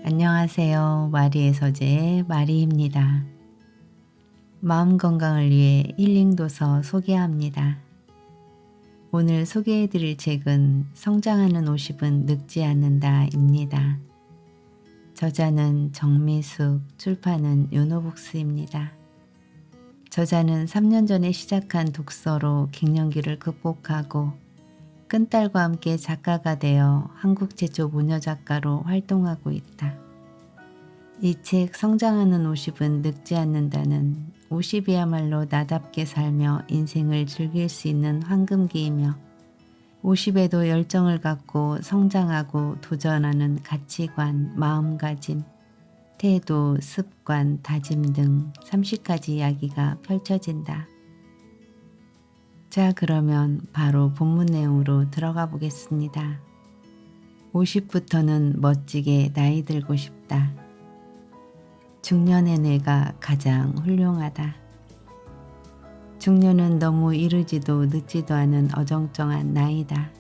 안녕하세요. 마리의 서재의 마리입니다. 마음 건강을 위해 힐링 도서 소개합니다. 오늘 소개해드릴 책은 성장하는 50은 늙지 않는다입니다. 저자는 정미숙, 출판은 유노북스입니다. 저자는 3년 전에 시작한 독서로 갱년기를 극복하고 큰딸과 함께 작가가 되어 한국 최초 모녀 작가로 활동하고 있다. 이 책 성장하는 50은 늙지 않는다는 50이야말로 나답게 살며 인생을 즐길 수 있는 황금기이며 50에도 열정을 갖고 성장하고 도전하는 가치관, 마음가짐, 태도, 습관, 다짐 등 30가지 이야기가 펼쳐진다. 자, 그러면 바로 본문 내용으로 들어가 보겠습니다. 50부터는 멋지게 나이 들고 싶다. 중년의 내가 가장 훌륭하다. 중년은 너무 이르지도 늦지도 않은 어정쩡한 나이다.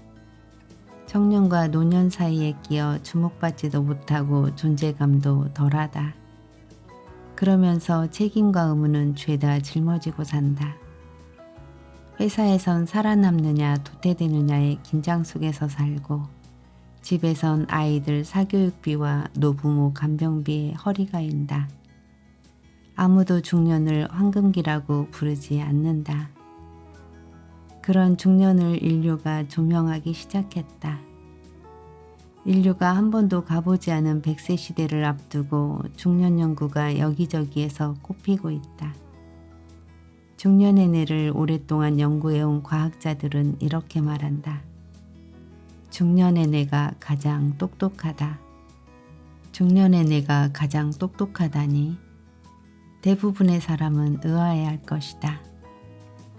청년과 노년 사이에 끼어 주목받지도 못하고 존재감도 덜하다. 그러면서 책임과 의무는 죄다 짊어지고 산다. 회사에선 살아남느냐 도태되느냐의 긴장 속에서 살고 집에선 아이들 사교육비와 노부모 간병비에 허리가 인다. 아무도 중년을 황금기라고 부르지 않는다. 그런 중년을 인류가 조명하기 시작했다. 인류가 한 번도 가보지 않은 100세 시대를 앞두고 중년 연구가 여기저기에서 꼽히고 있다. 중년의 뇌를 오랫동안 연구해온 과학자들은 이렇게 말한다. 중년의 뇌가 가장 똑똑하다. 중년의 뇌가 가장 똑똑하다니 대부분의 사람은 의아해할 것이다.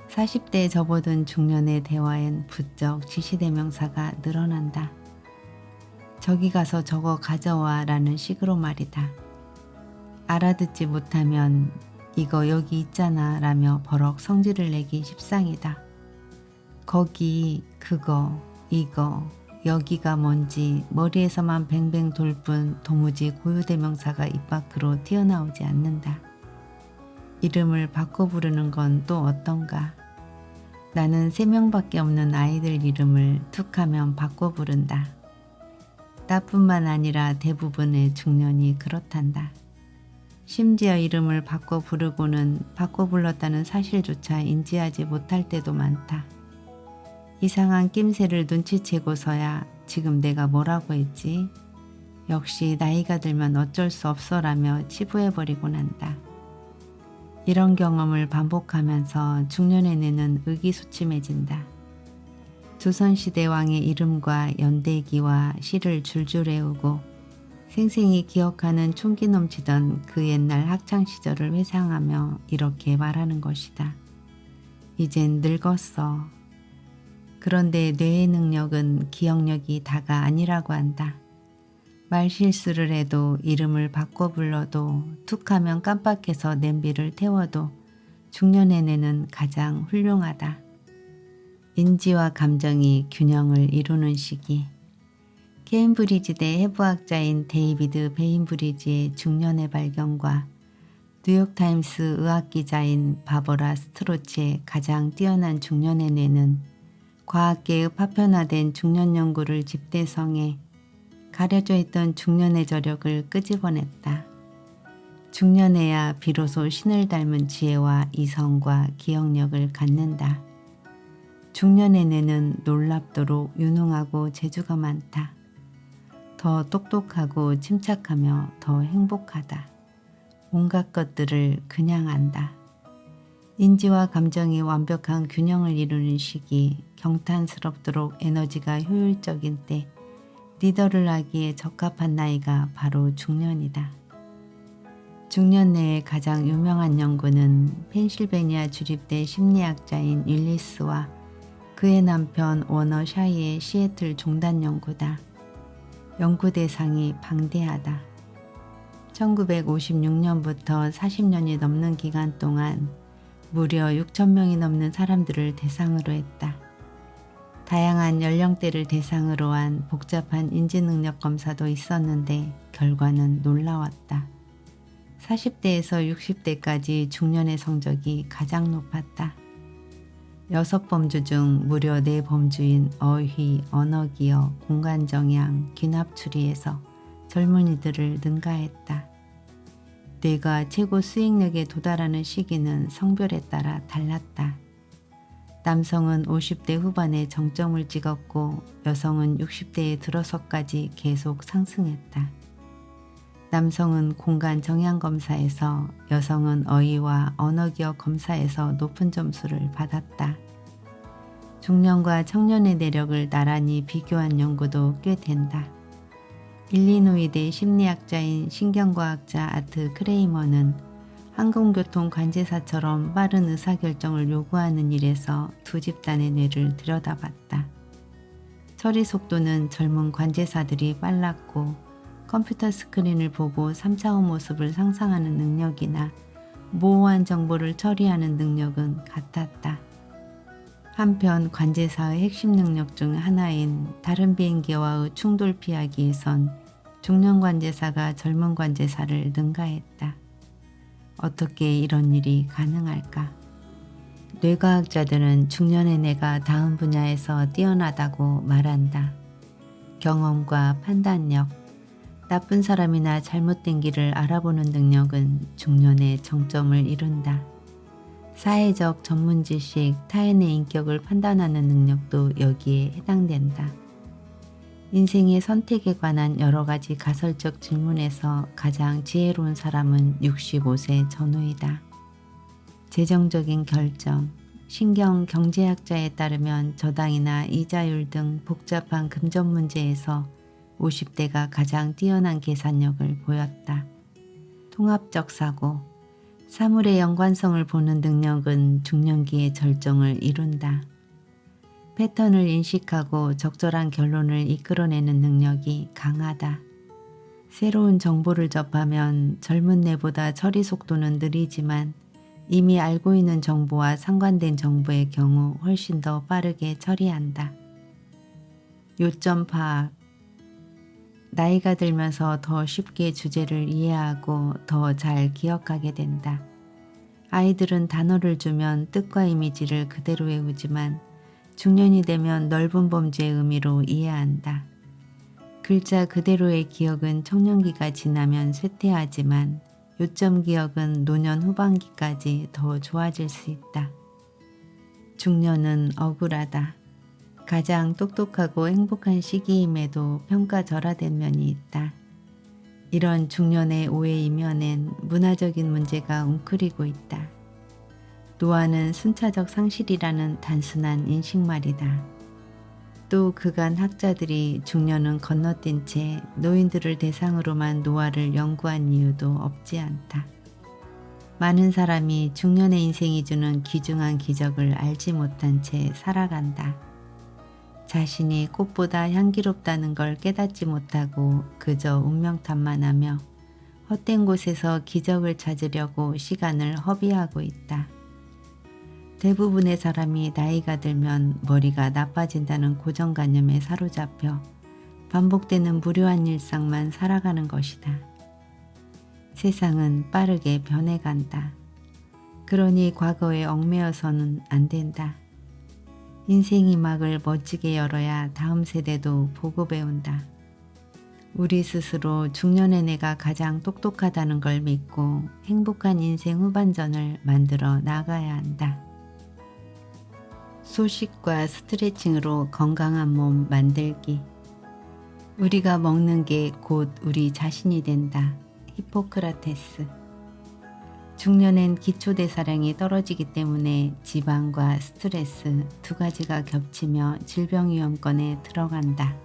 40대에 접어든 중년의 대화엔 부쩍 지시대명사가 늘어난다. 저기 가서 저거 가져와 라는 식으로 말이다. 알아듣지 못하면 이거 여기 있잖아 라며 버럭 성질을 내기 십상이다. 거기, 그거, 이거, 여기가 뭔지 머리에서만 뱅뱅 돌 뿐 도무지 고유대명사가 입 밖으로 튀어나오지 않는다. 이름을 바꿔 부르는 건 또 어떤가? 나는 3명밖에 없는 아이들 이름을 툭하면 바꿔 부른다. 나뿐만 아니라 대부분의 중년이 그렇단다. 심지어 이름을 바꿔 부르고는 바꿔 불렀다는 사실조차 인지하지 못할 때도 많다. 이상한 낌새를 눈치채고서야 지금 내가 뭐라고 했지? 역시 나이가 들면 어쩔 수 없어라며 치부해버리고 난다. 이런 경험을 반복하면서 중년의 뇌는 의기소침해진다. 조선시대 왕의 이름과 연대기와 시를 줄줄 외우고 생생히 기억하는 총기 넘치던 그 옛날 학창시절을 회상하며 이렇게 말하는 것이다. 이젠 늙었어. 그런데 뇌의 능력은 기억력이 다가 아니라고 한다. 말실수를 해도 이름을 바꿔 불러도 툭하면 깜빡해서 냄비를 태워도 중년의 뇌는 가장 훌륭하다. 인지와 감정이 균형을 이루는 시기. 케임브리지대 해부학자인 데이비드 베인브리지의 중년의 발견과 뉴욕타임스 의학기자인 바버라 스트로치의 가장 뛰어난 중년의 뇌는 과학계의 파편화된 중년 연구를 집대성해 가려져 있던 중년의 저력을 끄집어냈다. 중년에야 비로소 신을 닮은 지혜와 이성과 기억력을 갖는다. 중년의 뇌는 놀랍도록 유능하고 재주가 많다. 더 똑똑하고 침착하며 더 행복하다. 온갖 것들을 그냥 안다. 인지와 감정이 완벽한 균형을 이루는 시기, 경탄스럽도록 에너지가 효율적인 때 리더를 하기에 적합한 나이가 바로 중년이다. 중년 내의 가장 유명한 연구는 펜실베니아 주립대 심리학자인 윌리스와 그의 남편 워너 샤이의 시애틀 종단 연구다. 연구 대상이 방대하다. 1956년부터 40년이 넘는 기간 동안 무려 6,000명이 넘는 사람들을 대상으로 했다. 다양한 연령대를 대상으로 한 복잡한 인지능력 검사도 있었는데 결과는 놀라웠다. 40대에서 60대까지 중년의 성적이 가장 높았다. 6범주 중 무려 4범주인 어휘, 언어기여, 공간정향, 귀납추리에서 젊은이들을 능가했다. 뇌가 최고 수익력에 도달하는 시기는 성별에 따라 달랐다. 남성은 50대 후반에 정점을 찍었고 여성은 60대에 들어서까지 계속 상승했다. 남성은 공간 정향 검사에서, 여성은 어휘와 언어기억 검사에서 높은 점수를 받았다. 중년과 청년의 내력을 나란히 비교한 연구도 꽤 된다. 일리노이대 심리학자인 신경과학자 아트 크레이머는 항공교통 관제사처럼 빠른 의사결정을 요구하는 일에서 두 집단의 뇌를 들여다봤다. 처리 속도는 젊은 관제사들이 빨랐고 컴퓨터 스크린을 보고 3, 4호 모습을 상상하는 능력이나 모호한 정보를 처리하는 능력은 같았다. 한편 관제사의 핵심 능력 중 하나인 다른 비행기와의 충돌 피하기에선 중년 관제사가 젊은 관제사를 능가했다. 어떻게 이런 일이 가능할까? 뇌과학자들은 중년의 뇌가 다음 분야에서 뛰어나다고 말한다. 경험과 판단력, 나쁜 사람이나 잘못된 길을 알아보는 능력은 중년의 정점을 이룬다. 사회적 전문지식, 타인의 인격을 판단하는 능력도 여기에 해당된다. 인생의 선택에 관한 여러 가지 가설적 질문에서 가장 지혜로운 사람은 65세 전후이다. 재정적인 결정, 신경 경제학자에 따르면 저당이나 이자율 등 복잡한 금전 문제에서 50대가 가장 뛰어난 계산력을 보였다. 통합적 사고, 사물의 연관성을 보는 능력은 중년기의 절정을 이룬다. 패턴을 인식하고 적절한 결론을 이끌어내는 능력이 강하다. 새로운 정보를 접하면 젊은 뇌보다 처리 속도는 느리지만 이미 알고 있는 정보와 상관된 정보의 경우 훨씬 더 빠르게 처리한다. 요점 파악, 나이가 들면서 더 쉽게 주제를 이해하고 더 잘 기억하게 된다. 아이들은 단어를 주면 뜻과 이미지를 그대로 외우지만 중년이 되면 넓은 범주의 의미로 이해한다. 글자 그대로의 기억은 청년기가 지나면 쇠퇴하지만 요점 기억은 노년 후반기까지 더 좋아질 수 있다. 중년은 억울하다. 가장 똑똑하고 행복한 시기임에도 평가절하된 면이 있다. 이런 중년의 오해 이면엔 문화적인 문제가 웅크리고 있다. 노화는 순차적 상실이라는 단순한 인식말이다. 또 그간 학자들이 중년은 건너뛴 채 노인들을 대상으로만 노화를 연구한 이유도 없지 않다. 많은 사람이 중년의 인생이 주는 귀중한 기적을 알지 못한 채 살아간다. 자신이 꽃보다 향기롭다는 걸 깨닫지 못하고 그저 운명탓만 하며 헛된 곳에서 기적을 찾으려고 시간을 허비하고 있다. 대부분의 사람이 나이가 들면 머리가 나빠진다는 고정관념에 사로잡혀 반복되는 무료한 일상만 살아가는 것이다. 세상은 빠르게 변해간다. 그러니 과거에 얽매여서는 안 된다. 인생의 막을 멋지게 열어야 다음 세대도 보고 배운다. 우리 스스로 중년의 내가 가장 똑똑하다는 걸 믿고 행복한 인생 후반전을 만들어 나가야 한다. 소식과 스트레칭으로 건강한 몸 만들기. 우리가 먹는 게 곧 우리 자신이 된다. 히포크라테스. 중년엔 기초대사량이 떨어지기 때문에 지방과 스트레스 두 가지가 겹치며 질병 위험권에 들어간다.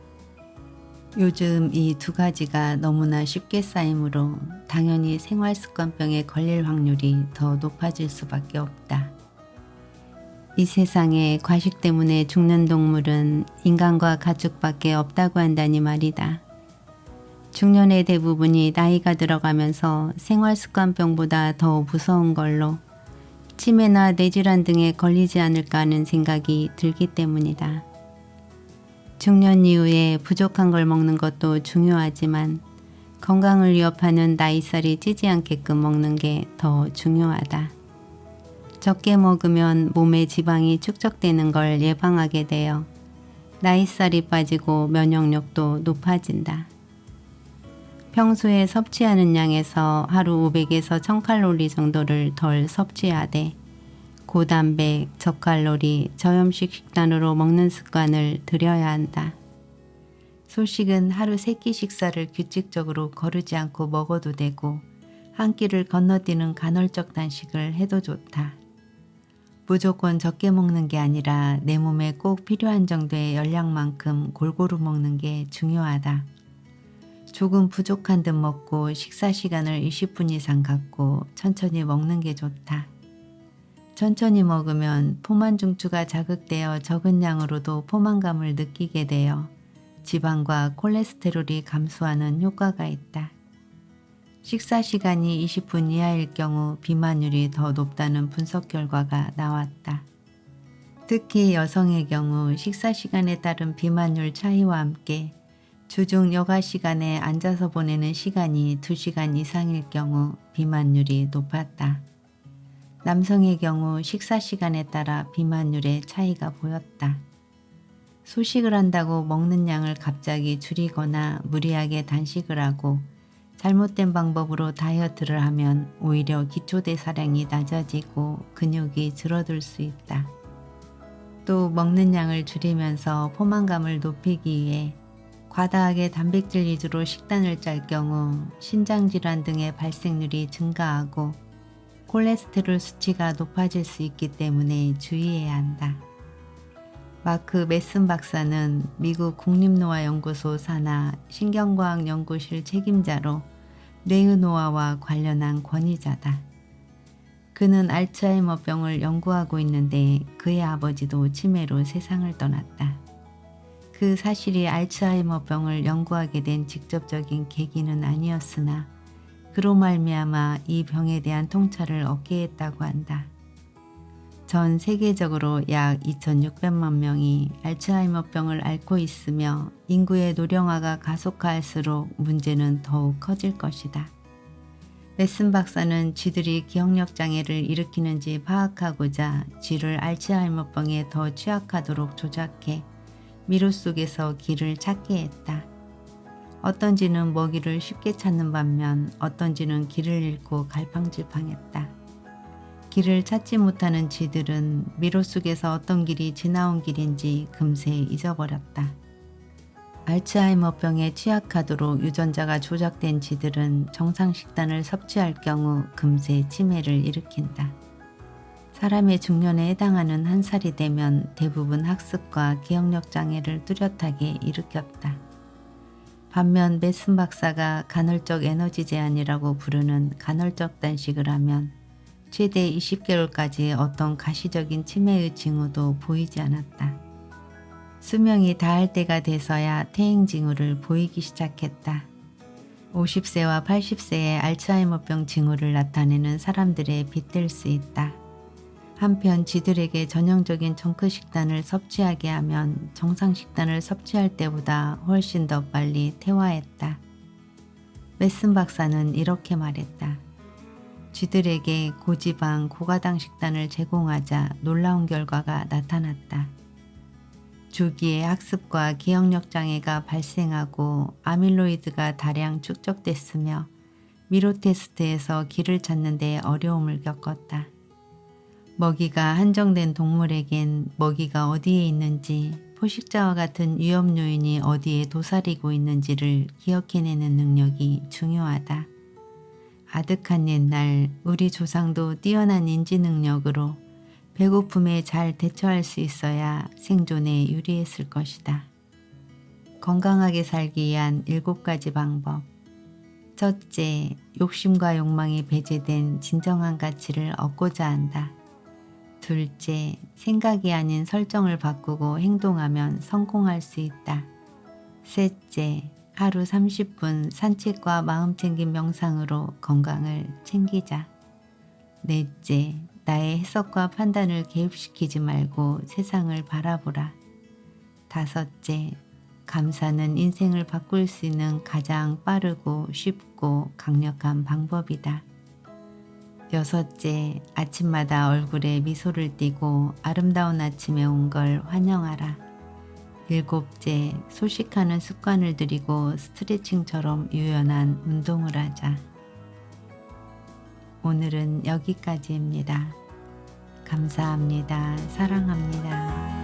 요즘 이 두 가지가 너무나 쉽게 쌓이므로 당연히 생활습관병에 걸릴 확률이 더 높아질 수밖에 없다. 이 세상에 과식 때문에 죽는 동물은 인간과 가축밖에 없다고 한다니 말이다. 중년의 대부분이 나이가 들어가면서 생활습관병보다 더 무서운 걸로 치매나 뇌질환 등에 걸리지 않을까 하는 생각이 들기 때문이다. 중년 이후에 부족한 걸 먹는 것도 중요하지만 건강을 위협하는 나이살이 찌지 않게끔 먹는 게 더 중요하다. 적게 먹으면 몸에 지방이 축적되는 걸 예방하게 되어 나이살이 빠지고 면역력도 높아진다. 평소에 섭취하는 양에서 하루 500에서 1000칼로리 정도를 덜 섭취하되 고단백, 저칼로리, 저염식 식단으로 먹는 습관을 들여야 한다. 소식은 하루 3끼 식사를 규칙적으로 거르지 않고 먹어도 되고 한 끼를 건너뛰는 간헐적 단식을 해도 좋다. 무조건 적게 먹는 게 아니라 내 몸에 꼭 필요한 정도의 열량만큼 골고루 먹는 게 중요하다. 조금 부족한 듯 먹고 식사 시간을 20분 이상 갖고 천천히 먹는 게 좋다. 천천히 먹으면 포만 중추가 자극되어 적은 양으로도 포만감을 느끼게 되어 지방과 콜레스테롤이 감소하는 효과가 있다. 식사 시간이 20분 이하일 경우 비만율이 더 높다는 분석 결과가 나왔다. 특히 여성의 경우 식사 시간에 따른 비만율 차이와 함께 주중 여가 시간에 앉아서 보내는 시간이 2시간 이상일 경우 비만율이 높았다. 남성의 경우 식사 시간에 따라 비만율의 차이가 보였다. 소식을 한다고 먹는 양을 갑자기 줄이거나 무리하게 단식을 하고 잘못된 방법으로 다이어트를 하면 오히려 기초대사량이 낮아지고 근육이 줄어들 수 있다. 또 먹는 양을 줄이면서 포만감을 높이기 위해 과다하게 단백질 위주로 식단을 짤 경우 신장질환 등의 발생률이 증가하고 콜레스테롤 수치가 높아질 수 있기 때문에 주의해야 한다. 마크 메슨 박사는 미국 국립노화연구소 산하 신경과학 연구실 책임자로 뇌의 노화와 관련한 권위자다. 그는 알츠하이머병을 연구하고 있는데 그의 아버지도 치매로 세상을 떠났다. 그 사실이 알츠하이머병을 연구하게 된 직접적인 계기는 아니었으나 그로 말미암아 이 병에 대한 통찰을 얻게 했다고 한다. 전 세계적으로 약 2600만 명이 알츠하이머병을 앓고 있으며 인구의 노령화가 가속화할수록 문제는 더욱 커질 것이다. 메슨 박사는 쥐들이 기억력 장애를 일으키는지 파악하고자 쥐를 알츠하이머병에 더 취약하도록 조작해 미로 속에서 길을 찾게 했다. 어떤 쥐는 먹이를 쉽게 찾는 반면 어떤 쥐는 길을 잃고 갈팡질팡했다. 길을 찾지 못하는 쥐들은 미로 속에서 어떤 길이 지나온 길인지 금세 잊어버렸다. 알츠하이머병에 취약하도록 유전자가 조작된 쥐들은 정상 식단을 섭취할 경우 금세 치매를 일으킨다. 사람의 중년에 해당하는 한 살이 되면 대부분 학습과 기억력 장애를 뚜렷하게 일으켰다. 반면 메슨 박사가 간헐적 에너지 제한이라고 부르는 간헐적 단식을 하면 최대 20개월까지 어떤 가시적인 치매의 징후도 보이지 않았다. 수명이 다할 때가 돼서야 퇴행 징후를 보이기 시작했다. 50세와 80세의 알츠하이머병 징후를 나타내는 사람들에 빗댈 수 있다. 한편 쥐들에게 전형적인 정크 식단을 섭취하게 하면 정상 식단을 섭취할 때보다 훨씬 더 빨리 퇴화했다. 메슨 박사는 이렇게 말했다. 쥐들에게 고지방, 고가당 식단을 제공하자 놀라운 결과가 나타났다. 조기에 학습과 기억력 장애가 발생하고 아밀로이드가 다량 축적됐으며 미로 테스트에서 길을 찾는 데 어려움을 겪었다. 먹이가 한정된 동물에겐 먹이가 어디에 있는지, 포식자와 같은 위험 요인이 어디에 도사리고 있는지를 기억해내는 능력이 중요하다. 아득한 옛날 우리 조상도 뛰어난 인지 능력으로 배고픔에 잘 대처할 수 있어야 생존에 유리했을 것이다. 건강하게 살기 위한 7가지 방법. 첫째, 욕심과 욕망이 배제된 진정한 가치를 얻고자 한다. 둘째, 생각이 아닌 설정을 바꾸고 행동하면 성공할 수 있다. 셋째, 하루 30분 산책과 마음챙김 명상으로 건강을 챙기자. 넷째, 나의 해석과 판단을 개입시키지 말고 세상을 바라보라. 다섯째, 감사는 인생을 바꿀 수 있는 가장 빠르고 쉽고 강력한 방법이다. 여섯째, 아침마다 얼굴에 미소를 띠고 아름다운 아침에 온 걸 환영하라. 일곱째, 소식하는 습관을 들이고 스트레칭처럼 유연한 운동을 하자. 오늘은 여기까지입니다. 감사합니다. 사랑합니다.